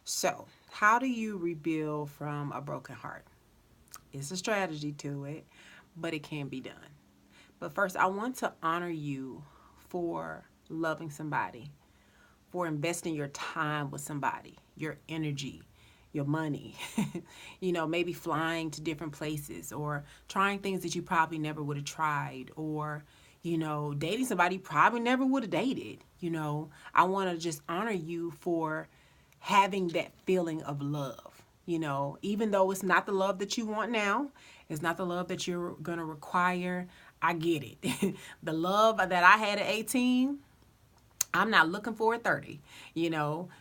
So, how do you rebuild from a broken heart? It's a strategy to it, but it can be done. But first, I want to honor you for loving somebody, for investing your time with somebody, your energy, your money, maybe flying to different places or trying things that you probably never would have tried or, dating somebody you probably never would have dated. I want to just honor you for having that feeling of love. Even though it's not the love that you want now, it's not the love that you're going to require. I get it. The love that I had at 18, I'm not looking for at 30.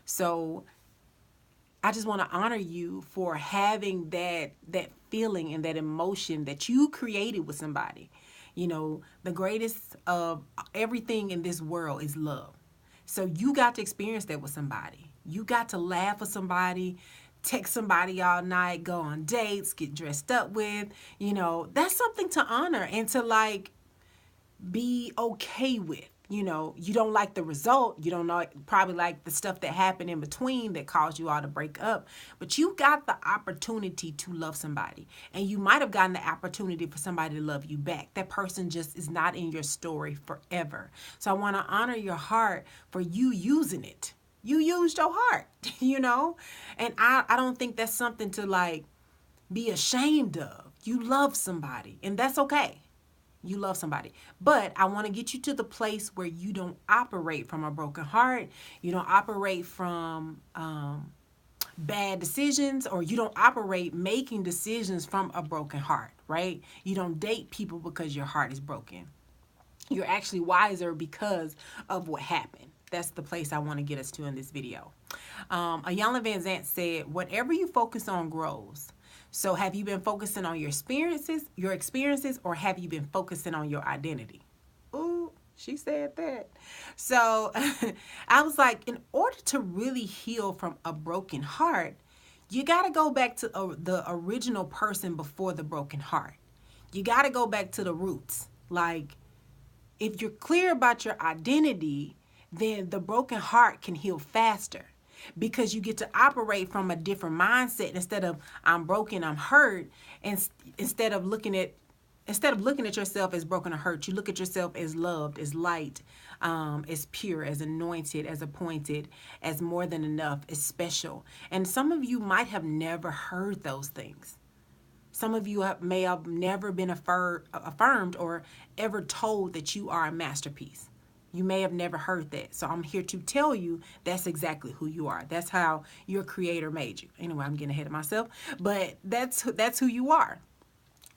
So I just want to honor you for having that feeling and that emotion that you created with somebody. The greatest of everything in this world is love. So you got to experience that with somebody. You got to laugh with somebody, text somebody all night, go on dates, get dressed up with. That's something to honor and to be okay with. You don't like the result. You don't know, probably like the stuff that happened in between that caused you all to break up. But you got the opportunity to love somebody. And you might have gotten the opportunity for somebody to love you back. That person just is not in your story forever. So I want to honor your heart for you using it. You used your heart, And I don't think that's something to be ashamed of. You love somebody, and that's okay. You love somebody. But I want to get you to the place where you don't operate from a broken heart. You don't operate from bad decisions, or you don't operate making decisions from a broken heart, right? You don't date people because your heart is broken. You're actually wiser because of what happened. That's the place I want to get us to in this video. Ayanna Van Zant said, whatever you focus on grows. So have you been focusing on your experiences, or have you been focusing on your identity? Ooh, she said that. So I was like, in order to really heal from a broken heart, you got to go back to the original person before the broken heart. You got to go back to the roots. If you're clear about your identity, then the broken heart can heal faster, because you get to operate from a different mindset. Instead of I'm broken, I'm hurt, and instead of looking at yourself as broken or hurt, you look at yourself as loved, as light, as pure, as anointed, as appointed, as more than enough, as special. And some of you might have never heard those things. Some of you may have never been affirmed or ever told that you are a masterpiece. You may have never heard that. So I'm here to tell you that's exactly who you are. That's how your creator made you. Anyway, I'm getting ahead of myself, but that's who you are.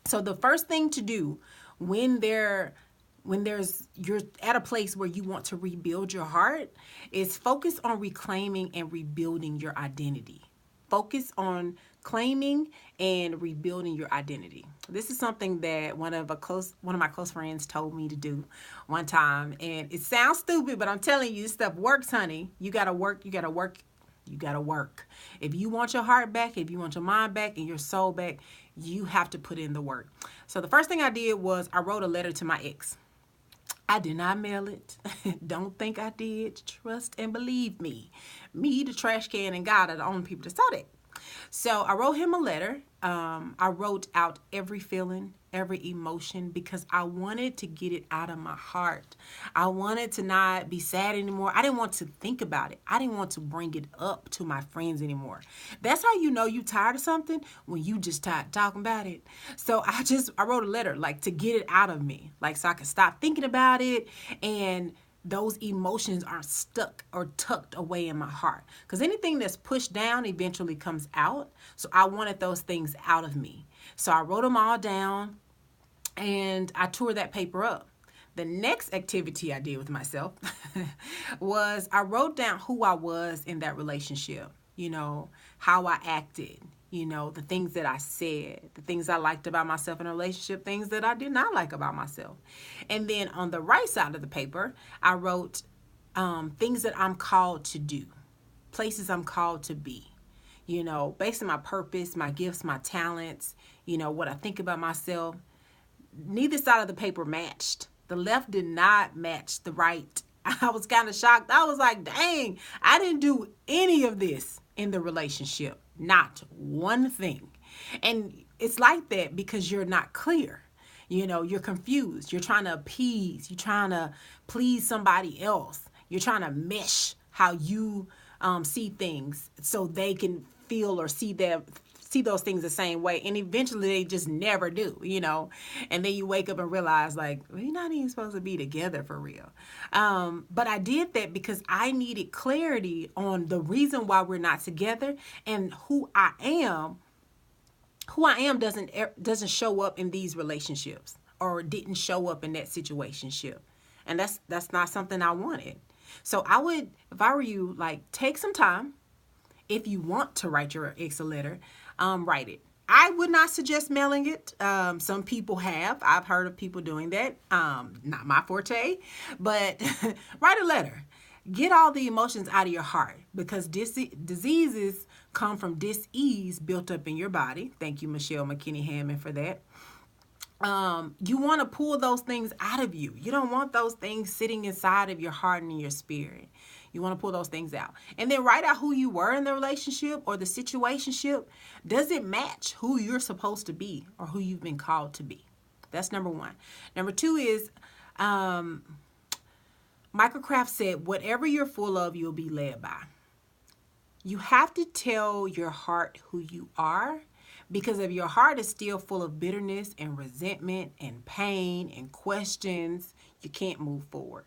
So the first thing to do when you're at a place where you want to rebuild your heart is focus on reclaiming and rebuilding your identity. Focus on claiming and rebuilding your identity. This is something that one of my close friends told me to do one time, and it sounds stupid, but I'm telling you, this stuff works, honey. You gotta work. You gotta work. You gotta work. If you want your heart back, if you want your mind back and your soul back, you have to put in the work. So the first thing I did was I wrote a letter to my ex. I did not mail it. Don't think I did. Trust and believe me. Me, the trash can, and God are the only people that saw that. So I wrote him a letter. I wrote out every feeling, every emotion, because I wanted to get it out of my heart. I wanted to not be sad anymore. I didn't want to think about it. I didn't want to bring it up to my friends anymore. That's how you know you tired of something, when you just tired talking about it. So I wrote a letter to get it out of me, so I could stop thinking about it, and those emotions aren't stuck or tucked away in my heart. Because anything that's pushed down eventually comes out. So I wanted those things out of me. So I wrote them all down and I tore that paper up. The next activity I did with myself was I wrote down who I was in that relationship, how I acted, the things that I said, the things I liked about myself in a relationship, things that I did not like about myself. And then on the right side of the paper, I wrote things that I'm called to do, places I'm called to be, based on my purpose, my gifts, my talents, what I think about myself. Neither side of the paper matched. The left did not match the right. I was kind of shocked. I was like, dang, I didn't do any of this. in the relationship. Not one thing. And it's like that because you're not clear. You're confused. You're trying to appease. You're trying to please somebody else. You're trying to mesh how you see things so they can feel or see those things the same way, and eventually they just never do, and then you wake up and realize, like, we're not even supposed to be together for real. But I did that because I needed clarity on the reason why we're not together, and who I am doesn't show up in these relationships, or didn't show up in that situationship, and that's not something I wanted. So I would, if I were you, like, take some time. If you want to write your ex a letter, write it. I would not suggest mailing it. Some people have. I've heard of people doing that. Not my forte, but write a letter. Get all the emotions out of your heart, because diseases come from dis-ease built up in your body. Thank you, Michelle McKinney-Hammond, for that. You want to pull those things out of you. You don't want those things sitting inside of your heart and in your spirit. You want to pull those things out. And then write out who you were in the relationship or the situationship. Does it match who you're supposed to be or who you've been called to be? That's number one. Number two is, Michael Kraft said, whatever you're full of, you'll be led by. You have to tell your heart who you are, because if your heart is still full of bitterness and resentment and pain and questions, you can't move forward.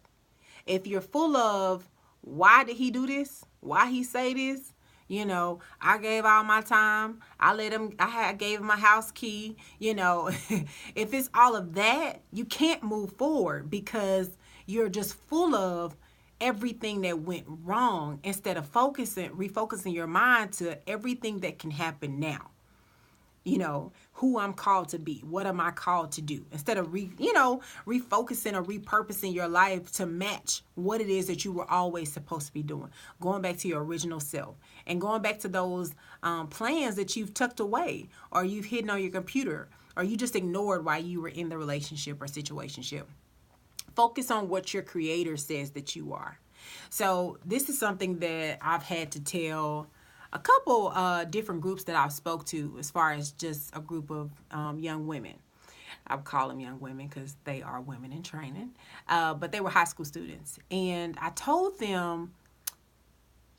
If you're full of, why did he do this? Why he say this? I gave all my time. I gave him my house key. If it's all of that, you can't move forward, because you're just full of everything that went wrong, instead of refocusing your mind to everything that can happen now. Who I'm called to be. What am I called to do? Instead of refocusing or repurposing your life to match what it is that you were always supposed to be doing. Going back to your original self, and going back to those plans that you've tucked away, or you've hidden on your computer, or you just ignored while you were in the relationship or situationship. Focus on what your creator says that you are. So this is something that I've had to tell a couple different groups that I've spoke to, as far as just a group of young women. I would call them young women because they are women in training, but they were high school students. And I told them,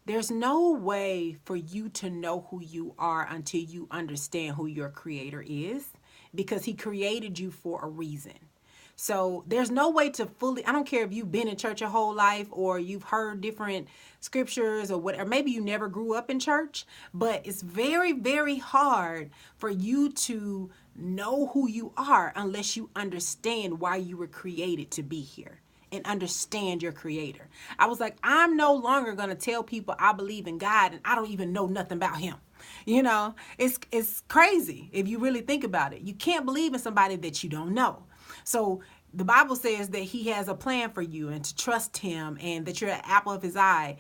there's no way for you to know who you are until you understand who your creator is, because he created you for a reason. So there's no way to fully, I don't care if you've been in church your whole life, or you've heard different scriptures, or whatever, maybe you never grew up in church, but it's very, very hard for you to know who you are unless you understand why you were created to be here and understand your creator. I was like, I'm no longer going to tell people I believe in God and I don't even know nothing about him. It's crazy if you really think about it. You can't believe in somebody that you don't know. So the Bible says that he has a plan for you, and to trust him, and that you're an apple of his eye.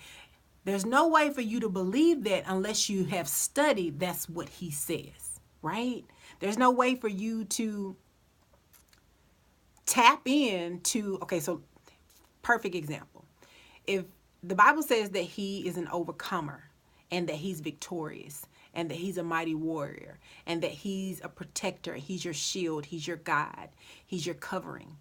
There's no way for you to believe that unless you have studied that's what he says, right? There's no way for you to tap into, okay, so perfect example. If the Bible says that he is an overcomer, and that he's victorious, and that he's a mighty warrior, and that he's a protector, he's your shield, he's your God, he's your covering,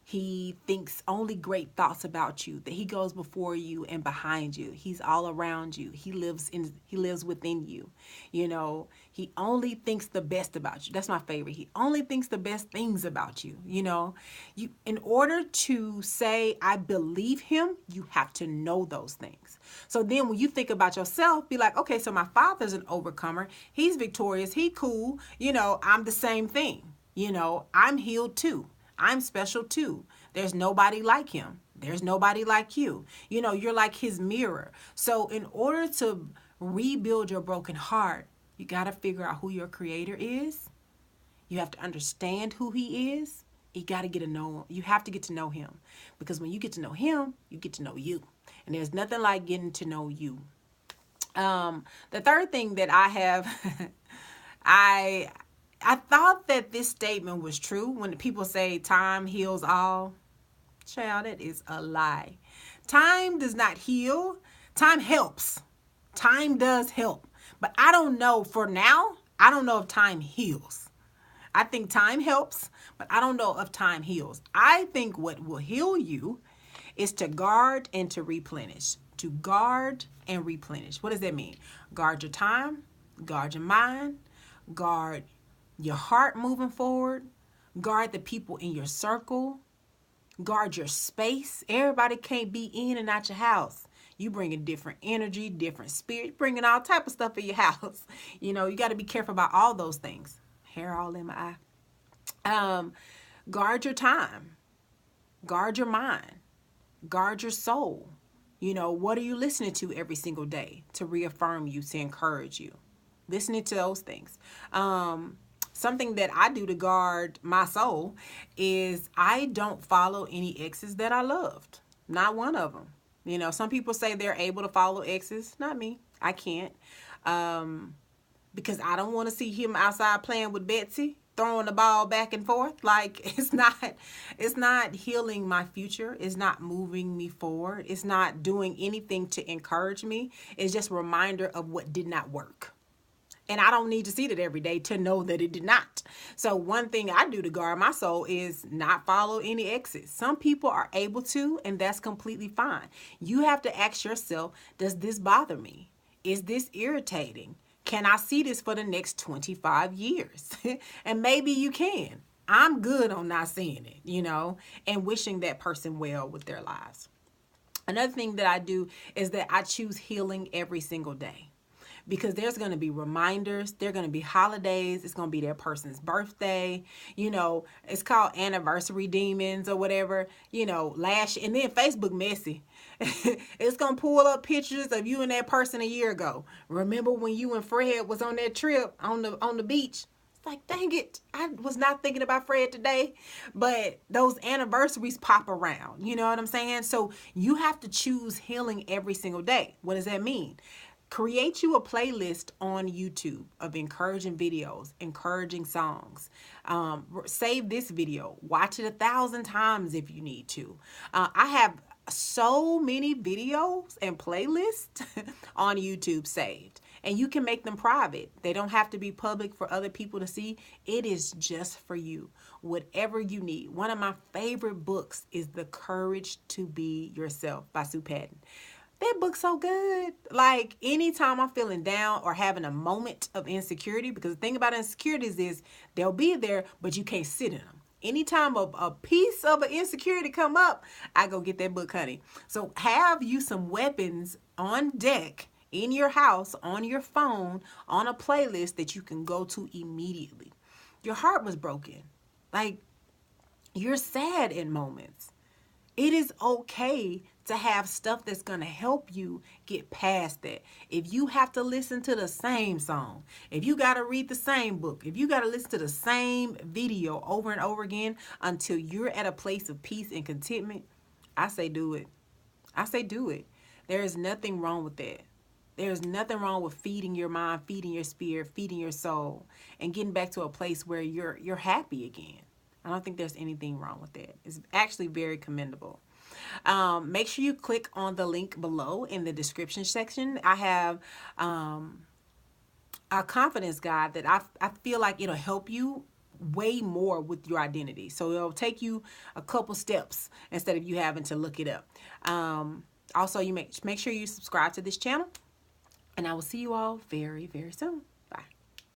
he thinks only great thoughts about you, that he goes before you and behind you, he's all around you, he lives within you, he only thinks the best about you. That's my favorite. He only thinks the best things about you. You, in order to say I believe him, you have to know those things. So then when you think about yourself, be like, okay, so my father's an overcomer, he's victorious, he cool, I'm the same thing. I'm healed too. I'm special too. There's nobody like him. There's nobody like you. You're like his mirror. So in order to rebuild your broken heart, you got to figure out who your creator is. You have to understand who he is. You got to get to know him. You have to get to know him, because when you get to know him, you get to know you. And there's nothing like getting to know you. The third thing that I have, I thought that this statement was true when people say time heals all. Child, that is a lie. Time does not heal. Time helps. Time does help. But I don't know, for now, I don't know if time heals. I think time helps, but I don't know if time heals. I think what will heal you is to guard and to replenish. To guard and replenish. What does that mean? Guard your time, guard your mind, guard your heart moving forward, guard the people in your circle, guard your space. Everybody can't be in and out your house. You bringing different energy, different spirit, bringing all type of stuff in your house. You know, you got to be careful about all those things. Hair all in my eye. Guard your time, guard your mind, guard your soul. You know, what are you listening to every single day to reaffirm you, to encourage you? Listening to those things. Something that I do to guard my soul is I don't follow any exes that I loved. Not one of them. You know, some people say they're able to follow exes. Not me. I can't. Because I don't want to see him outside playing with Betsy, throwing the ball back and forth. Like, it's not healing my future. It's not moving me forward. It's not doing anything to encourage me. It's just a reminder of what did not work. And I don't need to see that every day to know that it did not. So one thing I do to guard my soul is not follow any exes. Some people are able to, and that's completely fine. You have to ask yourself, does this bother me? Is this irritating? Can I see this for the next 25 years? And maybe you can. I'm good on not seeing it, you know, and wishing that person well with their lives. Another thing that I do is that I choose healing every single day. Because there's going to be reminders, there are going to be holidays, it's going to be that person's birthday, you know, it's called anniversary demons or whatever, you know, and then Facebook messy. It's going to pull up pictures of you and that person a year ago. Remember when you and Fred was on that trip on the beach? It's like, dang it, I was not thinking about Fred today. But those anniversaries pop around, you know what I'm saying? So you have to choose healing every single day. What does that mean? Create you a playlist on YouTube of encouraging videos, encouraging songs. Save this video. Watch it 1,000 times if you need to. I have so many videos and playlists on YouTube saved. And you can make them private. They don't have to be public for other people to see. It is just for you. Whatever you need. One of my favorite books is The Courage to Be Yourself by Sue Patton. That book's so good. Like, anytime I'm feeling down or having a moment of insecurity, because the thing about insecurities is they'll be there, but you can't sit in them. Anytime a piece of an insecurity come up, I go get that book, honey. So have you some weapons on deck in your house, on your phone, on a playlist that you can go to immediately. Your heart was broken. Like, you're sad in moments. It is okay to have stuff that's going to help you get past that. If you have to listen to the same song, if you got to read the same book, if you got to listen to the same video over and over again until you're at a place of peace and contentment, I say do it. I say do it. There is nothing wrong with that. There's nothing wrong with feeding your mind, feeding your spirit, feeding your soul, and getting back to a place where you're happy again. I don't think there's anything wrong with that. It's actually very commendable. Make sure you click on the link below in the description section. I have a confidence guide that I feel like it'll help you way more with your identity. So it'll take you a couple steps instead of you having to look it up. Also, you make sure you subscribe to this channel, and I will see you all very, very soon.